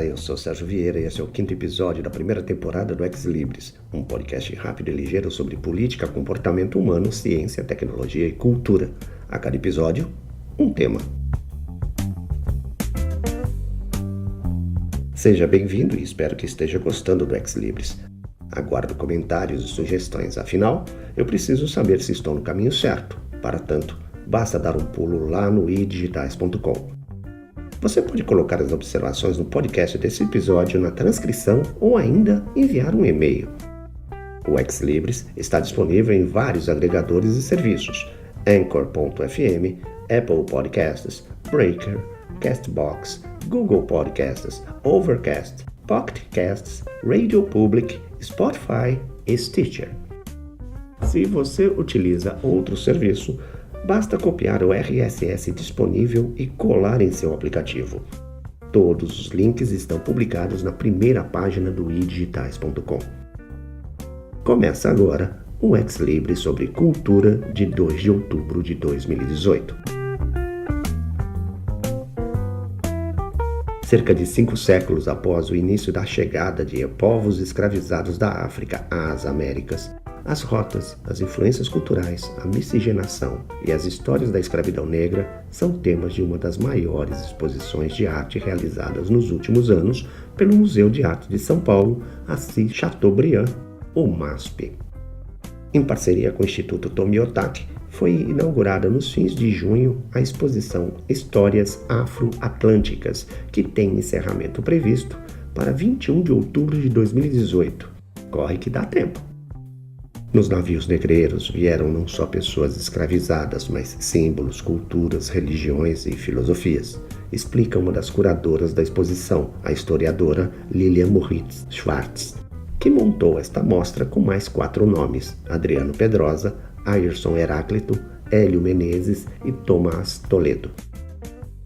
Olá, eu sou Sérgio Vieira e esse é o 5º episódio da primeira temporada do Ex Libris, um podcast rápido e ligeiro sobre política, comportamento humano, ciência, tecnologia e cultura. A cada episódio, um tema. Seja bem-vindo e espero que esteja gostando do Ex Libris. Aguardo comentários e sugestões, afinal, eu preciso saber se estou no caminho certo. Para tanto, basta dar um pulo lá no idigitais.com. Você pode colocar as observações no podcast desse episódio na transcrição ou ainda enviar um e-mail. O Ex Libris está disponível em vários agregadores e serviços: Anchor.fm, Apple Podcasts, Breaker, Castbox, Google Podcasts, Overcast, Pocket Casts, Radio Public, Spotify e Stitcher. Se você utiliza outro serviço, basta copiar o RSS disponível e colar em seu aplicativo. Todos os links estão publicados na primeira página do idigitais.com. Começa agora o Ex Libris sobre cultura de 2 de outubro de 2018. Cerca de 5 séculos após o início da chegada de povos escravizados da África às Américas, as rotas, as influências culturais, a miscigenação e as histórias da escravidão negra são temas de uma das maiores exposições de arte realizadas nos últimos anos pelo Museu de Arte de São Paulo, Assis Chateaubriand, o MASP. Em parceria com o Instituto Tomi-Otaki, foi inaugurada nos fins de junho a exposição Histórias Afro-Atlânticas, que tem encerramento previsto para 21 de outubro de 2018. Corre que dá tempo! Nos navios negreiros vieram não só pessoas escravizadas, mas símbolos, culturas, religiões e filosofias, explica uma das curadoras da exposição, a historiadora Lilian Moritz Schwartz, que montou esta mostra com mais 4 nomes: Adriano Pedrosa, Ayrson Heráclito, Hélio Menezes e Tomás Toledo.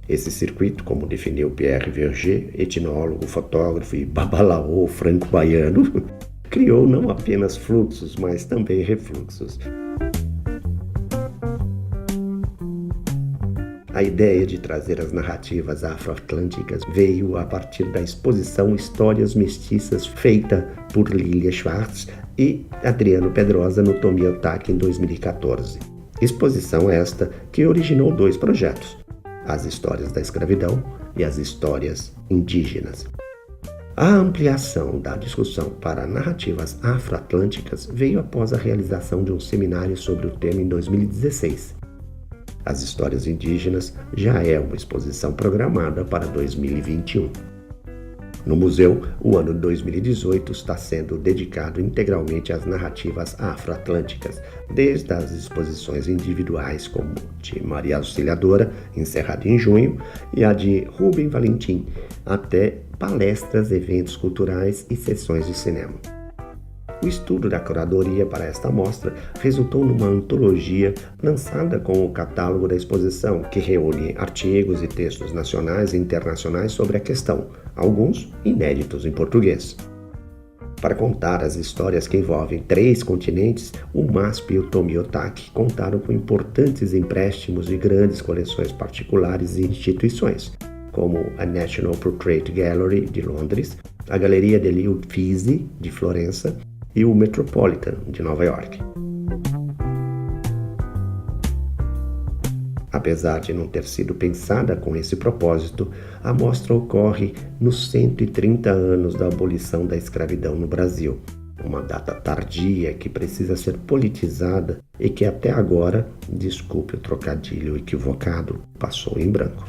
Esse circuito, como definiu Pierre Verger, etnólogo, fotógrafo e babalaô franco-baiano, criou não apenas fluxos, mas também refluxos. A ideia de trazer as narrativas afro-atlânticas veio a partir da exposição Histórias Mestiças, feita por Lilia Schwartz e Adriano Pedrosa no Tomi-Otaki em 2014. Exposição esta que originou 2 projetos: as histórias da escravidão e as histórias indígenas. A ampliação da discussão para narrativas afro-atlânticas veio após a realização de um seminário sobre o tema em 2016. As histórias indígenas já é uma exposição programada para 2021. No museu, o ano de 2018 está sendo dedicado integralmente às narrativas afro-atlânticas, desde as exposições individuais, como de Maria Auxiliadora, encerrada em junho, e a de Rubem Valentim, até palestras, eventos culturais e sessões de cinema. O estudo da curadoria para esta mostra resultou numa antologia lançada com o catálogo da exposição, que reúne artigos e textos nacionais e internacionais sobre a questão, alguns inéditos em português. Para contar as histórias que envolvem 3 continentes, o MASP e o Tomi-Otaki contaram com importantes empréstimos de grandes coleções particulares e instituições, como a National Portrait Gallery de Londres, a Galeria degli Uffizi de Florença e o Metropolitan de Nova York. Apesar de não ter sido pensada com esse propósito, a mostra ocorre nos 130 anos da abolição da escravidão no Brasil, uma data tardia que precisa ser politizada e que até agora, desculpe o trocadilho equivocado, passou em branco.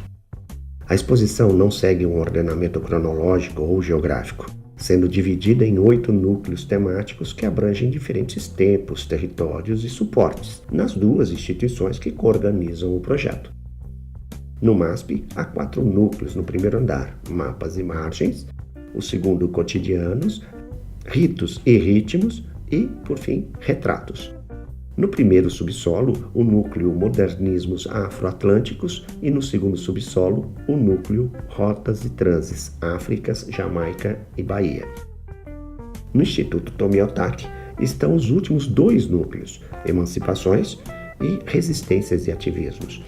A exposição não segue um ordenamento cronológico ou geográfico, sendo dividida em 8 núcleos temáticos que abrangem diferentes tempos, territórios e suportes, nas 2 instituições que coorganizam o projeto. No MASP, há 4 núcleos no primeiro andar: mapas e margens, o segundo, cotidianos, ritos e ritmos e, por fim, retratos. No primeiro subsolo, o núcleo Modernismos Afro-Atlânticos e no segundo subsolo, o núcleo Rotas e Transes, Áfricas, Jamaica e Bahia. No Instituto Tomi-Otaki estão os últimos 2 núcleos, Emancipações e Resistências e Ativismos.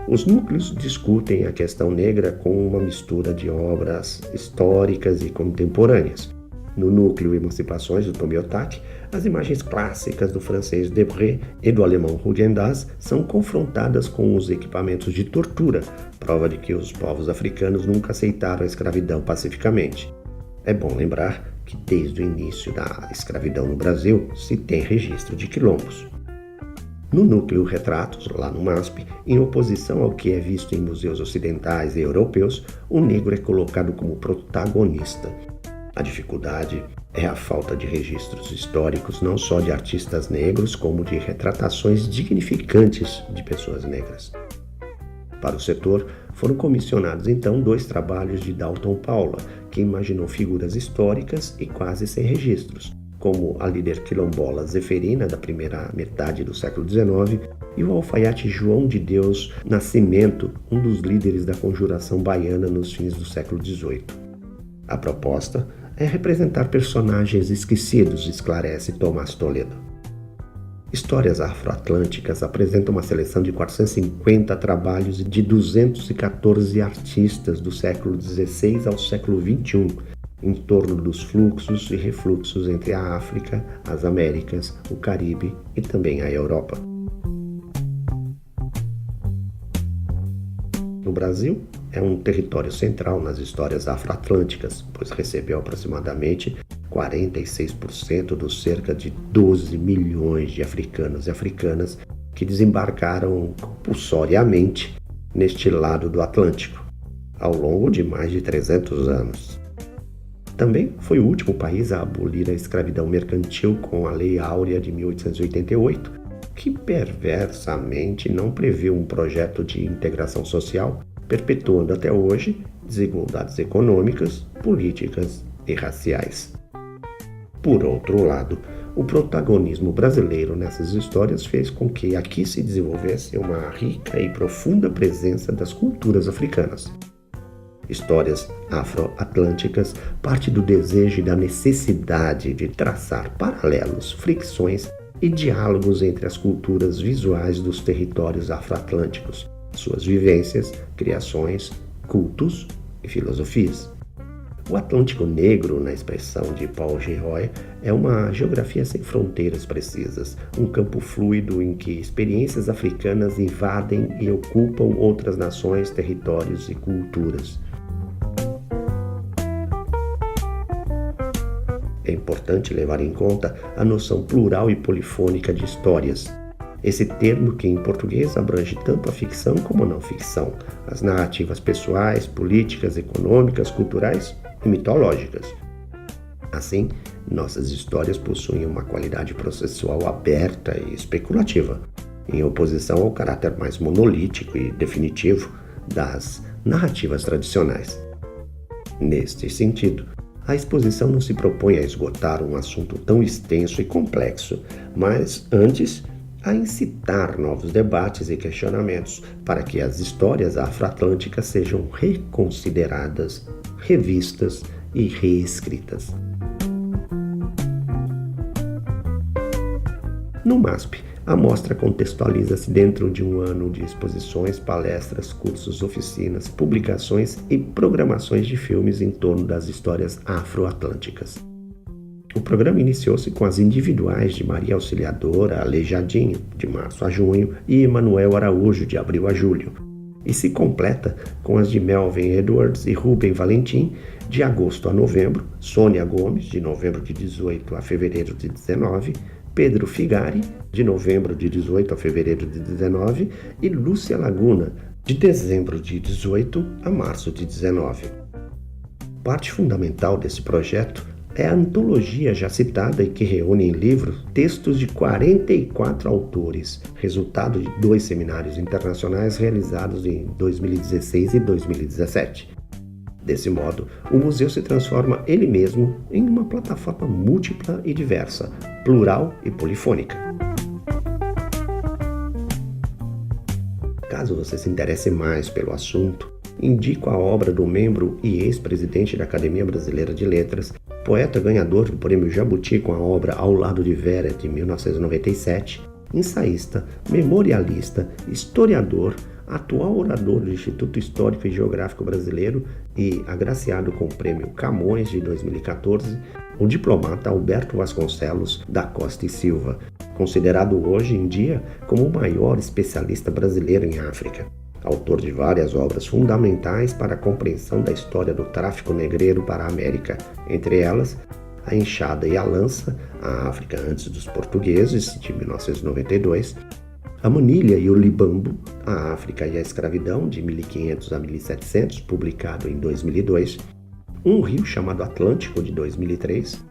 Os núcleos discutem a questão negra com uma mistura de obras históricas e contemporâneas. No núcleo Emancipações, do Tomiotaki, as imagens clássicas do francês Debré e do alemão Rugendas são confrontadas com os equipamentos de tortura, prova de que os povos africanos nunca aceitaram a escravidão pacificamente. É bom lembrar que desde o início da escravidão no Brasil se tem registro de quilombos. No núcleo Retratos, lá no MASP, em oposição ao que é visto em museus ocidentais e europeus, o negro é colocado como protagonista. A dificuldade é a falta de registros históricos não só de artistas negros, como de retratações dignificantes de pessoas negras. Para o setor, foram comissionados então 2 trabalhos de Dalton Paula, que imaginou figuras históricas e quase sem registros, como a líder quilombola Zeferina, da primeira metade do século XIX, e o alfaiate João de Deus Nascimento, um dos líderes da conjuração baiana nos fins do século XVIII. A proposta é representar personagens esquecidos, esclarece Tomás Toledo. Histórias Afroatlânticas apresenta uma seleção de 450 trabalhos de 214 artistas do século XVI ao século XXI, em torno dos fluxos e refluxos entre a África, as Américas, o Caribe e também a Europa. No Brasil, é um território central nas histórias afroatlânticas, pois recebeu aproximadamente 46% dos cerca de 12 milhões de africanos e africanas que desembarcaram compulsoriamente neste lado do Atlântico, ao longo de mais de 300 anos. Também foi o último país a abolir a escravidão mercantil com a Lei Áurea de 1888, que perversamente não previu um projeto de integração social, perpetuando até hoje desigualdades econômicas, políticas e raciais. Por outro lado, o protagonismo brasileiro nessas histórias fez com que aqui se desenvolvesse uma rica e profunda presença das culturas africanas. Histórias afro-atlânticas parte do desejo e da necessidade de traçar paralelos, fricções e diálogos entre as culturas visuais dos territórios afro-atlânticos, suas vivências, criações, cultos e filosofias. O Atlântico Negro, na expressão de Paul Gilroy, é uma geografia sem fronteiras precisas, um campo fluido em que experiências africanas invadem e ocupam outras nações, territórios e culturas. É importante levar em conta a noção plural e polifônica de histórias. Esse termo que em português abrange tanto a ficção como a não ficção, as narrativas pessoais, políticas, econômicas, culturais e mitológicas. Assim, nossas histórias possuem uma qualidade processual aberta e especulativa, em oposição ao caráter mais monolítico e definitivo das narrativas tradicionais. Neste sentido, a exposição não se propõe a esgotar um assunto tão extenso e complexo, mas, antes, a incitar novos debates e questionamentos para que as histórias afroatlânticas sejam reconsideradas, revistas e reescritas. No MASP, a mostra contextualiza-se dentro de um ano de exposições, palestras, cursos, oficinas, publicações e programações de filmes em torno das histórias afroatlânticas. O programa iniciou-se com as individuais de Maria Auxiliadora Aleijadinho, de março a junho, e Emanuel Araújo, de abril a julho, e se completa com as de Melvin Edwards e Rubem Valentim, de agosto a novembro, Sônia Gomes, de novembro de 18 a fevereiro de 19, Pedro Figari, de novembro de 18 a fevereiro de 19, e Lúcia Laguna, de dezembro de 18 a março de 19. Parte fundamental desse projeto é a antologia já citada e que reúne em livro textos de 44 autores, resultado de 2 seminários internacionais realizados em 2016 e 2017. Desse modo, o museu se transforma ele mesmo em uma plataforma múltipla e diversa, plural e polifônica. Caso você se interesse mais pelo assunto, indico a obra do membro e ex-presidente da Academia Brasileira de Letras, poeta ganhador do Prêmio Jabuti com a obra Ao Lado de Vera, de 1997, ensaísta, memorialista, historiador, atual orador do Instituto Histórico e Geográfico Brasileiro e agraciado com o Prêmio Camões de 2014, o diplomata Alberto Vasconcelos da Costa e Silva, considerado hoje em dia como o maior especialista brasileiro em África. Autor de várias obras fundamentais para a compreensão da história do tráfico negreiro para a América, entre elas A Enxada e a Lança, a África antes dos portugueses, de 1992, A Manilha e o Libambo, a África e a Escravidão, de 1500 a 1700, publicado em 2002, Um Rio Chamado Atlântico, de 2003,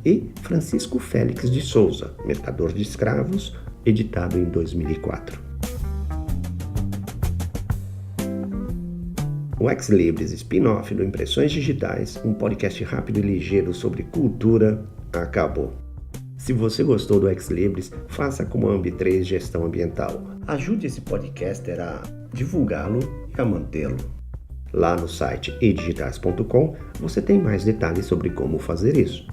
e Francisco Félix de Souza, Mercador de Escravos, editado em 2004. O Ex Libris spin-off do Impressões Digitais, um podcast rápido e ligeiro sobre cultura, acabou. Se você gostou do Ex Libris, faça como a Ambi3 Gestão Ambiental. Ajude esse podcaster a divulgá-lo e a mantê-lo. Lá no site edigitais.com você tem mais detalhes sobre como fazer isso.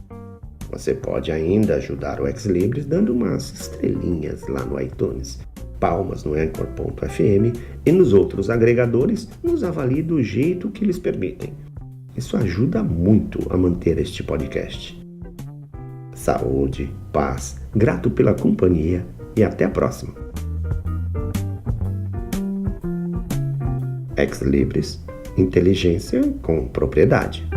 Você pode ainda ajudar o Ex Libris dando umas estrelinhas lá no iTunes, palmas no Anchor.fm e nos outros agregadores, nos avalie do jeito que lhes permitem. Isso ajuda muito a manter este podcast. Saúde, paz, grato pela companhia e até a próxima. Ex Libris, inteligência com propriedade.